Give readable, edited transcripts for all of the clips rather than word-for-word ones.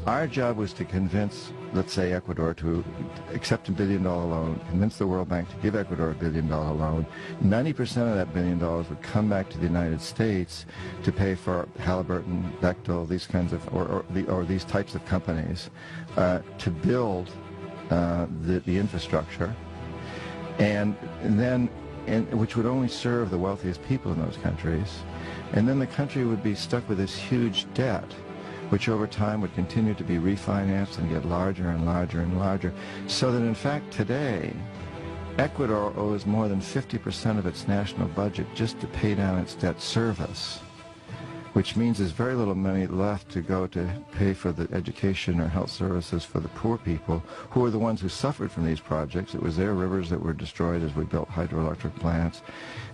Our job was to convince, let's say, Ecuador to accept a $1 billion loan, convince the World Bank to give Ecuador a $1 billion loan. 90% of that $1 billion would come back to the United States to pay for Halliburton, Bechtel, these kinds of, or these types of companies, to build the infrastructure, and then, which would only serve the wealthiest people in those countries. And then the country would be stuck with this huge debt, which over time would continue to be refinanced and get larger and larger and larger, so that in fact today Ecuador owes more than 50% of its national budget just to pay down its debt service, which means there's very little money left to go to pay for the education or health services for the poor people, who are the ones who suffered from these projects. It was their rivers that were destroyed as we built hydroelectric plants.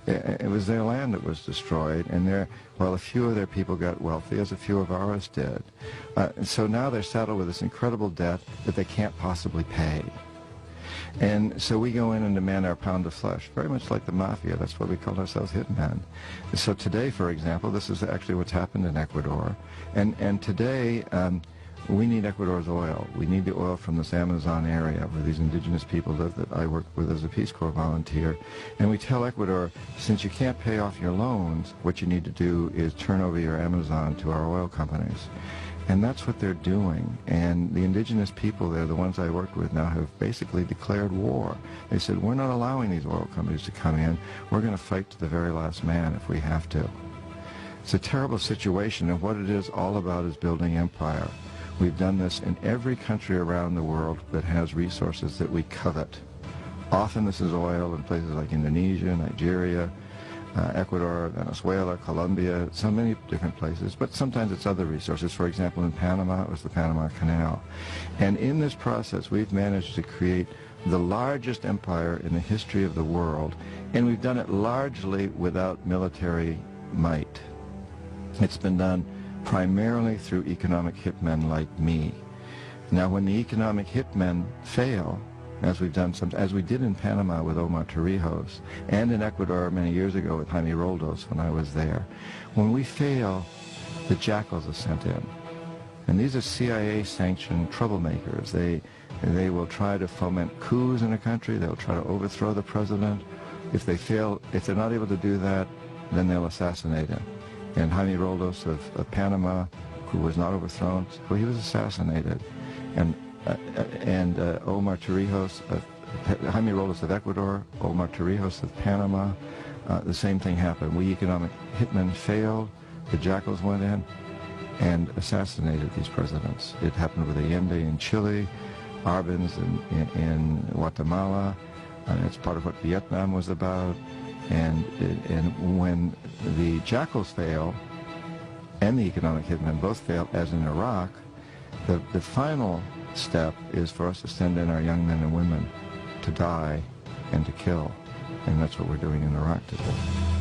It was their land that was destroyed, and while a few of their people got wealthy, as a few of ours did. And so now they're saddled with this incredible debt that they can't possibly pay. And so we go in and demand our pound of flesh, very much like the mafia. That's why we call ourselves hitmen. So today, for example, this is actually what's happened in Ecuador. And today, we need Ecuador's oil. We need the oil from this Amazon area where these indigenous people live that I work with as a Peace Corps volunteer. And we tell Ecuador, since you can't pay off your loans, what you need to do is turn over your Amazon to our oil companies. And that's what they're doing. And the indigenous people there, the ones I work with now, have basically declared war. They said, we're not allowing these oil companies to come in. We're going to fight to the very last man if we have to. It's a terrible situation, and what it is all about is building empire. We've done this in every country around the world that has resources that we covet. Often this is oil in places like Indonesia, Nigeria, Ecuador, Venezuela, Colombia, so many different places, but sometimes it's other resources. For example, in Panama, it was the Panama Canal. And in this process, we've managed to create the largest empire in the history of the world, and we've done it largely without military might. It's been done primarily through economic hitmen like me. Now, when the economic hitmen fail, as we did in Panama with Omar Torrijos, and in Ecuador many years ago with Jaime Roldos when I was there. When we fail, the jackals are sent in. And these are CIA-sanctioned troublemakers. They will try to foment coups in a country. They'll try to overthrow the president. If they fail, if they're not able to do that, then they'll assassinate him. And Jaime Roldos of Panama, who was not overthrown, well, he was assassinated. And Omar Torrijos, Jaime Roldos of Ecuador, Omar Torrijos of Panama, the same thing happened. We economic hitmen failed, the jackals went in and assassinated these presidents. It happened with Allende in Chile, Arbenz in Guatemala, and it's part of what Vietnam was about. And when the jackals fail and the economic hitmen both fail, as in Iraq, the final step is for us to send in our young men and women to die and to kill. And that's what we're doing in Iraq today.